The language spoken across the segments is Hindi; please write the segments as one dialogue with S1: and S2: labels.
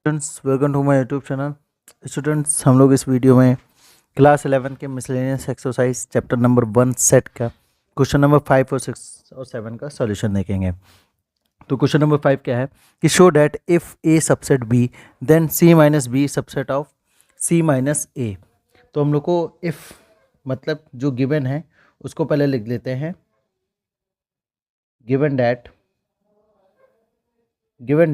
S1: Students welcome to my YouTube channel. Students हम लोग इस वीडियो में क्लास 11 के miscellaneous exercise chapter number 1 set का क्वेश्चन नंबर 5 और 6 और 7 का सॉल्यूशन देखेंगे। तो क्वेश्चन नंबर 5 क्या है कि show that if A subset B then C minus B subset of C minus A. तो हम लोग को इफ़ मतलब जो गिवन है उसको पहले लिख लेते हैं। Given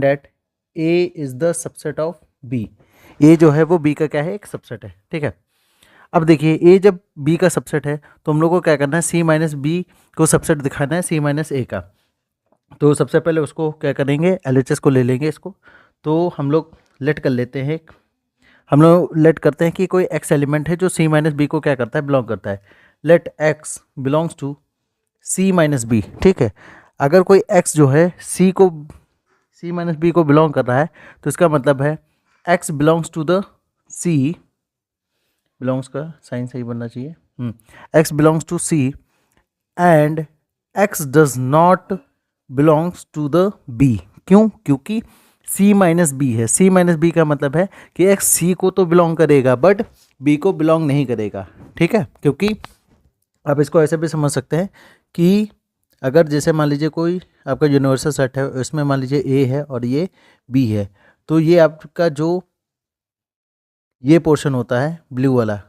S1: that A is the subset of B. A जो है वो बी का क्या है, एक सबसेट है। ठीक है, अब देखिए ए जब बी का सबसेट है तो हम लोग को क्या करना है, सी माइनस बी को सबसेट दिखाना है सी माइनस ए का। तो सबसे पहले उसको क्या करेंगे, एलएचएस को ले लेंगे इसको। तो हम लोग लेट कर लेते हैं, हम लोग लेट करते हैं कि कोई एक्स एलिमेंट है जो सी माइनस बी को क्या करता है, बिलोंग करता है। Let x belongs to C minus B. ठीक है, अगर कोई एक्स जो है सी माइनस बी को बिलोंग कर रहा है तो इसका मतलब है x belongs to the C, belongs का साइन सही बनना चाहिए, x belongs to C and x does not belongs to the B. क्यों? क्योंकि सी माइनस बी है। सी माइनस बी का मतलब है कि एक्स सी को तो बिलोंग करेगा बट बी को बिलोंग नहीं करेगा। ठीक है, क्योंकि आप इसको ऐसे भी समझ सकते हैं कि अगर जैसे मान लीजिए कोई आपका यूनिवर्सल सेट है, इसमें मान लीजिए ए है और ये बी है, तो ये आपका जो ये पोर्शन होता है ब्लू वाला,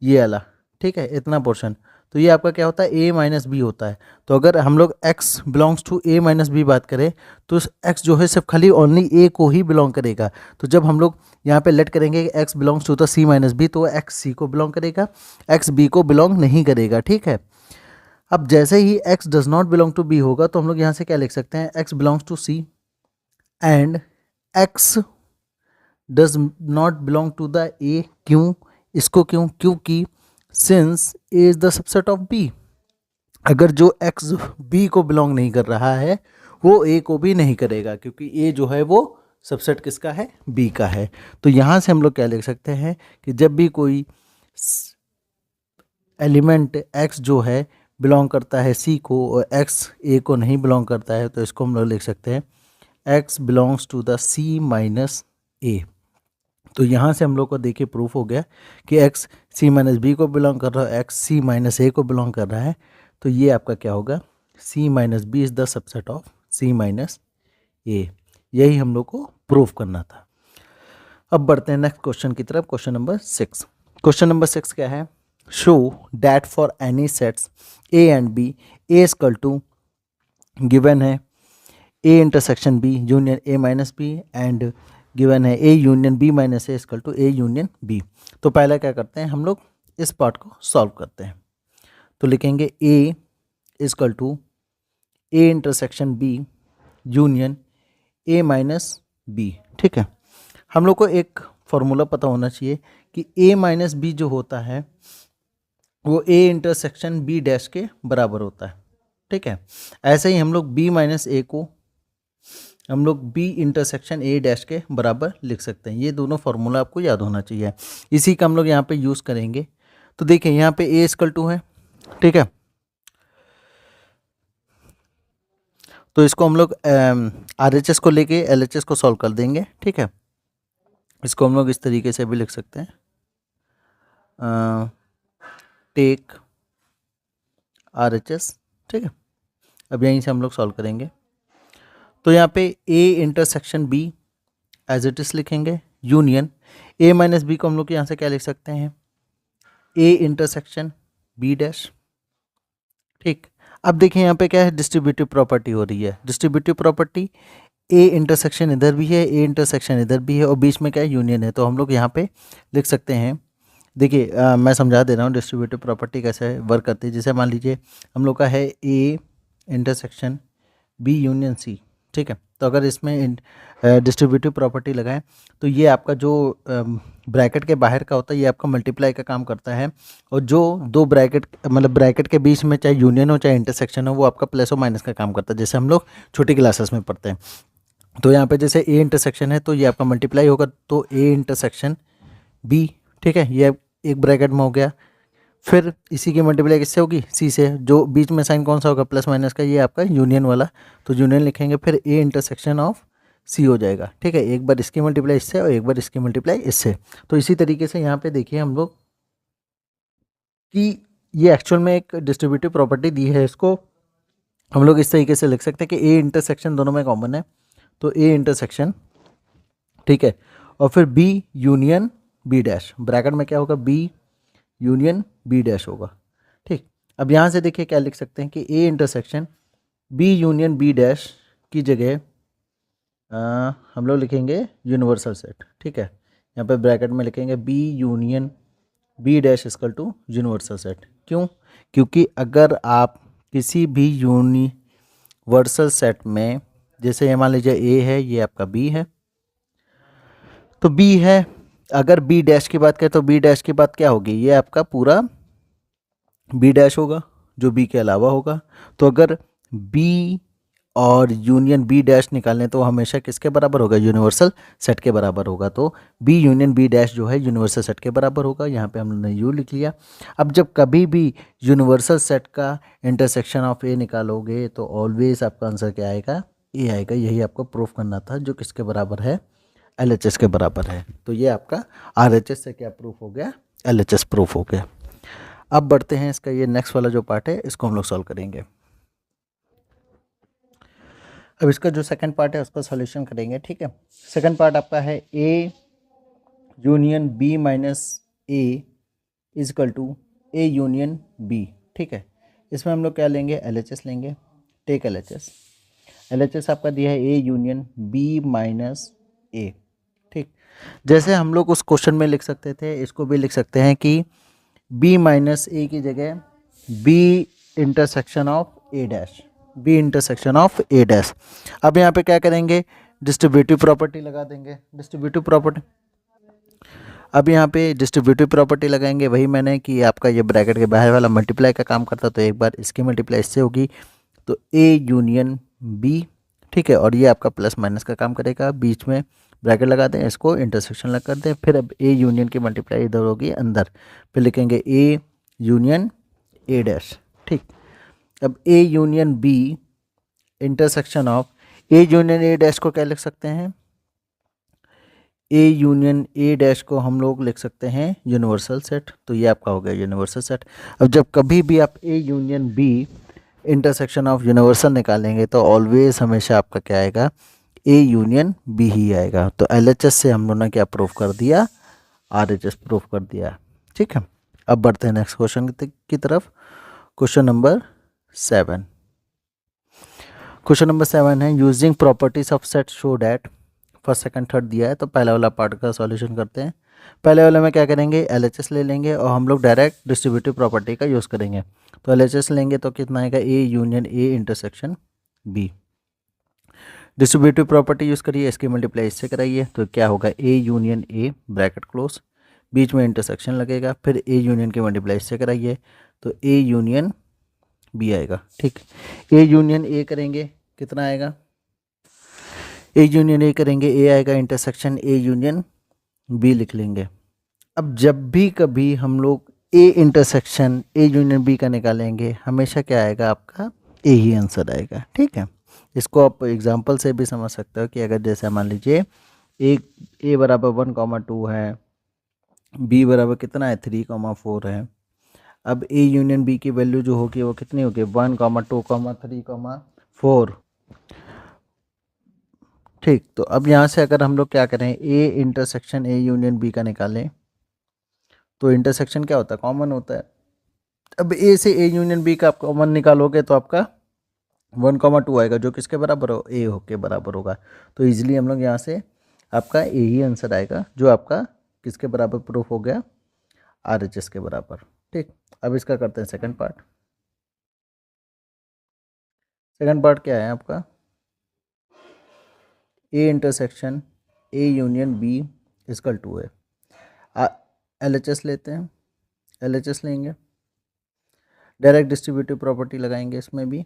S1: ये वाला, ठीक है, इतना पोर्शन, तो ये आपका क्या होता है, ए माइनस बी होता है। तो अगर हम लोग x belongs to A minus B बात करें तो x जो है सिर्फ खाली ओनली ए को ही बिलोंग करेगा। तो जब हम लोग यहाँ पे लेट करेंगे कि x belongs to the C minus B, तो x सी को बिलोंग करेगा, x बी को बिलोंग नहीं करेगा। ठीक है, अब जैसे ही x does not belong to B होगा तो हम लोग यहाँ से क्या लिख सकते हैं, x belongs to C and x does not belong to the A. क्यों? इसको क्यों? क्योंकि since A is the subset of B, अगर जो एक्स बी को बिलोंग नहीं कर रहा है वो ए को भी नहीं करेगा, क्योंकि ए जो है वो सबसेट किसका है, बी का है। तो यहाँ से हम लोग क्या लिख सकते हैं कि जब भी कोई एलिमेंट एक्स जो है बिलोंग करता है सी को और एक्स ए को नहीं बिलोंग करता है, तो इसको हम लोग लिख सकते हैं x belongs to the C minus A. तो यहाँ से हम लोग को देखिए प्रूफ हो गया कि x सी माइनस बी को बिलोंग कर रहा है, x सी माइनस ए को बिलोंग कर रहा है। तो ये आपका क्या होगा, C minus B is the subset of C minus A. यही हम लोग को प्रूफ करना था। अब बढ़ते हैं नेक्स्ट क्वेश्चन की तरफ, क्वेश्चन नंबर 6। क्वेश्चन नंबर 6 क्या है, show that for any sets A and B A equal to, given है A intersection B union A minus B and given है A union B minus A equal to A union B. तो पहले क्या करते हैं, हम लोग इस पार्ट को सॉल्व करते हैं। तो लिखेंगे A equal to A intersection B union A minus B. ठीक है, हम लोग को एक फॉर्मूला पता होना चाहिए कि ए माइनस बी जो होता है वो ए इंटरसेक्शन बी डैश के बराबर होता है। ठीक है, ऐसे ही हम लोग बी माइनस ए को हम लोग बी इंटरसेक्शन ए डैश के बराबर लिख सकते हैं। ये दोनों फार्मूला आपको याद होना चाहिए, इसी का हम लोग यहाँ पे यूज़ करेंगे। तो देखिए यहाँ पे ए इक्वल टू है, ठीक है, तो इसको हम लोग RHS को लेके LHS को सॉल्व कर देंगे। ठीक है, इसको हम लोग इस तरीके से भी लिख सकते हैं, टेक RHS। ठीक है, अब यहीं से हम लोग सॉल्व करेंगे। तो यहाँ पे A intersection B as it is लिखेंगे, यूनियन ए माइनस बी को हम लोग यहाँ से क्या लिख सकते हैं, ए इंटरसेक्शन बी डैश। ठीक, अब देखिए यहाँ पे क्या है, डिस्ट्रीब्यूटिव प्रॉपर्टी हो रही है। डिस्ट्रीब्यूटिव प्रॉपर्टी, ए इंटरसेक्शन इधर भी है, ए इंटरसेक्शन इधर भी है और बीच में क्या है, यूनियन है। तो हम लोग यहाँ पे लिख सकते हैं, देखिए मैं समझा दे रहा हूँ डिस्ट्रीब्यूटिव प्रॉपर्टी कैसे वर्क करती है। जैसे मान लीजिए हम लोग का है A intersection B union C. ठीक है, तो अगर इसमें डिस्ट्रीब्यूटिव प्रॉपर्टी लगाएं तो ये आपका जो ब्रैकेट के बाहर का होता है ये आपका मल्टीप्लाई का काम करता है, और जो दो ब्रैकेट मतलब ब्रैकेट के बीच में चाहे यूनियन हो चाहे इंटरसेक्शन हो वो आपका प्लस और माइनस का काम करता है, जैसे हम लोग छोटी क्लासेस में पढ़ते हैं। तो यहाँ पे जैसे ए इंटरसेक्शन है तो ये आपका मल्टीप्लाई होगा, तो ए इंटरसेक्शन बी। ठीक है, ये एक ब्रैकेट में हो गया, फिर इसी की मल्टीप्लाई किससे होगी, सी से, जो बीच में साइन कौन सा होगा, प्लस माइनस का, ये आपका यूनियन वाला, तो यूनियन लिखेंगे। फिर ए इंटरसेक्शन ऑफ सी हो जाएगा, ठीक है। एक बार इसकी मल्टीप्लाई इससे और एक बार इसकी मल्टीप्लाई इससे। तो इसी तरीके से यहाँ पे देखिए हम लोग कि ये एक्चुअल में एक डिस्ट्रीब्यूटिव प्रॉपर्टी दी है, इसको हम लोग इस तरीके से लिख सकते हैं कि ए इंटरसेक्शन दोनों में कॉमन है, तो ए इंटरसेक्शन, ठीक है, और फिर B union B dash, bracket में क्या होगा, बी यूनियन बी डैश होगा, ठीक। अब यहाँ से देखिए क्या लिख सकते हैं कि A intersection B union B dash की जगह हम लोग लिखेंगे यूनिवर्सल सेट, ठीक है। यहाँ पे ब्रैकेट में लिखेंगे B union B dash equal to universal set. क्यों? क्योंकि अगर आप किसी भी यूनिवर्सल सेट में, जैसे ये मान लीजिए ए है, ये आपका बी है, तो बी है, अगर बी डैश की बात करें तो बी डैश की बात क्या होगी, ये आपका पूरा बी डैश होगा जो बी के अलावा होगा। तो अगर बी और यूनियन बी डैश निकालें तो हमेशा किसके बराबर होगा, यूनिवर्सल सेट के बराबर होगा। तो बी यूनियन बी डैश जो है यूनिवर्सल सेट के बराबर होगा। यहाँ पे हमने यू लिख लिया। अब जब कभी भी यूनिवर्सल सेट का इंटरसेक्शन ऑफ ए निकालोगे तो ऑलवेज आपका आंसर क्या आएगा, ए आएगा। यही आपको प्रूफ करना था, जो किसके बराबर है, LHS के बराबर है। तो ये आपका RHS से क्या प्रूफ हो गया, LHS प्रूफ हो गया। अब बढ़ते हैं, इसका ये नेक्स्ट वाला जो पार्ट है इसको हम लोग सॉल्व करेंगे। अब इसका जो सेकंड पार्ट है उसका सॉल्यूशन करेंगे, ठीक है। सेकंड पार्ट आपका है A union B minus A is equal to A union B, ठीक है। इसमें हम लोग क्या लेंगे, LHS लेंगे। Take LHS। LHS आपका दिया है ए यूनियन बी माइनस ए, ठीक। जैसे हम लोग उस क्वेश्चन में लिख सकते थे, इसको भी लिख सकते हैं कि बी माइनस ए की जगह B intersection of A dash, B intersection of A dash. अब यहाँ पे क्या करेंगे, डिस्ट्रीब्यूटिव प्रॉपर्टी लगा देंगे, डिस्ट्रीब्यूटिव प्रॉपर्टी। अब यहाँ पे डिस्ट्रीब्यूटिव प्रॉपर्टी लगाएंगे, वही मैंने कि आपका ये ब्रैकेट के बाहर वाला मल्टीप्लाई का काम करता, तो एक बार इसकी मल्टीप्लाई इससे होगी, तो ए यूनियन बी, ठीक है। और ये आपका प्लस माइनस का काम करेगा, बीच में ब्रैकेट लगा दें, इसको इंटरसेक्शन लग कर दें। फिर अब ए यूनियन की मल्टीप्लाई इधर होगी अंदर, फिर लिखेंगे ए यूनियन ए डैश, ठीक। अब A union B intersection of A union A dash को क्या लिख सकते हैं, ए यूनियन ए डैश को हम लोग लिख सकते हैं यूनिवर्सल सेट। तो ये आपका हो गया यूनिवर्सल सेट। अब जब कभी भी आप A union B intersection of universal निकालेंगे तो ऑलवेज हमेशा आपका क्या आएगा, ए यूनियन बी ही आएगा। तो LHS से हम लोगों ने क्या प्रूफ कर दिया, RHS प्रूफ कर दिया, ठीक है। अब बढ़ते हैं नेक्स्ट क्वेश्चन की तरफ। Question number 7। क्वेश्चन नंबर 7 है using properties of set show that, first second third दिया है। तो पहला वाला पार्ट का सॉल्यूशन करते हैं। पहले वाले में क्या करेंगे, LHS ले लेंगे और हम लोग डायरेक्ट डिस्ट्रीब्यूटिव प्रॉपर्टी का यूज़ करेंगे। तो LHS लेंगे तो कितना आएगा, A union A intersection B. Distributive property use करिए, इसकी मल्टीप्लाई इससे कराइए, तो क्या होगा, A union A bracket close, बीच में इंटरसेक्शन लगेगा, फिर ए यूनियन की मल्टीप्लाई इससे कराइए, तो ए यूनियन बी आएगा, ठीक। ए यूनियन ए करेंगे, कितना आएगा, ए यूनियन ए करेंगे, ए आएगा, इंटरसेक्शन ए यूनियन बी लिख लेंगे। अब जब भी कभी हम लोग A intersection A union B का निकालेंगे, हमेशा क्या आएगा, आपका ए ही आंसर आएगा, ठीक है। इसको आप एग्जांपल से भी समझ सकते हो कि अगर जैसे मान लीजिए ए बराबर 1,2 है, बी बराबर कितना है 3,4 है। अब ए यूनियन बी की वैल्यू जो होगी वो कितनी होगी, 1,2,3,4, ठीक। तो अब यहाँ से अगर हम लोग क्या करें, A intersection A union B का निकालें, तो इंटरसेक्शन क्या होता है, कॉमन होता है। अब ए से ए यूनियन बी का आप कॉमन निकालोगे तो आपका 1,2 आएगा, जो किसके बराबर हो, ए हो के बराबर होगा। तो इजीली हम लोग यहाँ से आपका ए ही आंसर आएगा, जो आपका किसके बराबर प्रूफ हो गया, RHS के बराबर, ठीक। अब इसका करते हैं सेकंड पार्ट। सेकंड पार्ट क्या है आपका, A intersection A union B equal to है, LHS लेते हैं, LHS लेंगे, डायरेक्ट डिस्ट्रीब्यूटिव प्रॉपर्टी लगाएंगे, इसमें भी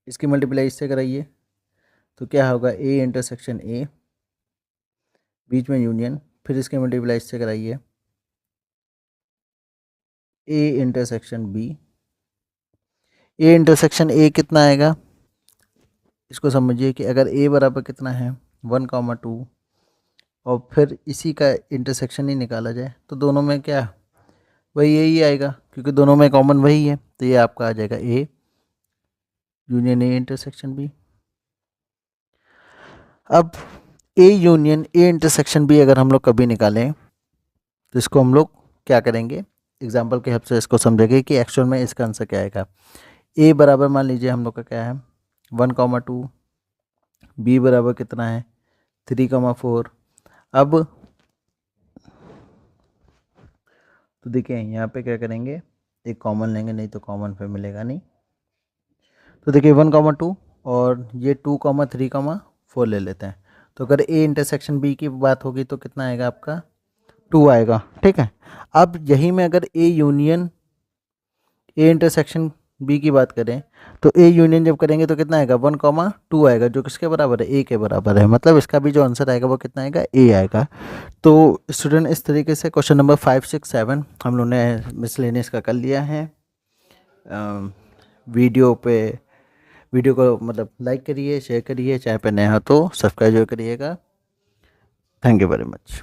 S1: इसकी मल्टीप्लाई इससे कराइए, तो क्या होगा, ए इंटरसेक्शन ए, बीच में यूनियन, फिर इसके मल्टीप्लाई इससे कराइए, A intersection B. A intersection A कितना आएगा, इसको समझिए कि अगर a बराबर कितना है 1,2 और फिर इसी का इंटरसेक्शन ही निकाला जाए तो दोनों में क्या वही यही आएगा, क्योंकि दोनों में कॉमन वही है, तो ये आपका आ जाएगा a union a intersection b। अब a union a intersection b अगर हम लोग कभी निकालें तो इसको हम लोग क्या करेंगे, एग्जाम्पल के हेल्प से इसको समझेंगे कि एक्चुअल में इसका आंसर क्या आएगा। a बराबर मान लीजिए हम लोग का क्या है 1,2, b बराबर कितना है 3,4। अब तो देखिए यहाँ पे क्या करेंगे, एक कॉमन लेंगे, नहीं तो कॉमन फिर मिलेगा नहीं। तो देखिए 1,2 और ये 2,3,4 ले लेते हैं। तो अगर a इंटरसेक्शन b की बात होगी तो कितना आएगा आपका 2 आएगा, ठीक है। अब यही में अगर a union a intersection b की बात करें तो a यूनियन जब करेंगे तो कितना आएगा 1,2 आएगा, जो किसके बराबर है a के बराबर है, मतलब इसका भी जो आंसर आएगा वो कितना आएगा a आएगा। तो स्टूडेंट इस तरीके से क्वेश्चन नंबर 5, 6, 7 हम लोग ने मिसलेनियस का कर लिया है। वीडियो को मतलब लाइक करिए, शेयर करिए, चाहे पे नया हो तो सब्सक्राइब करिएगा। Thank you very much.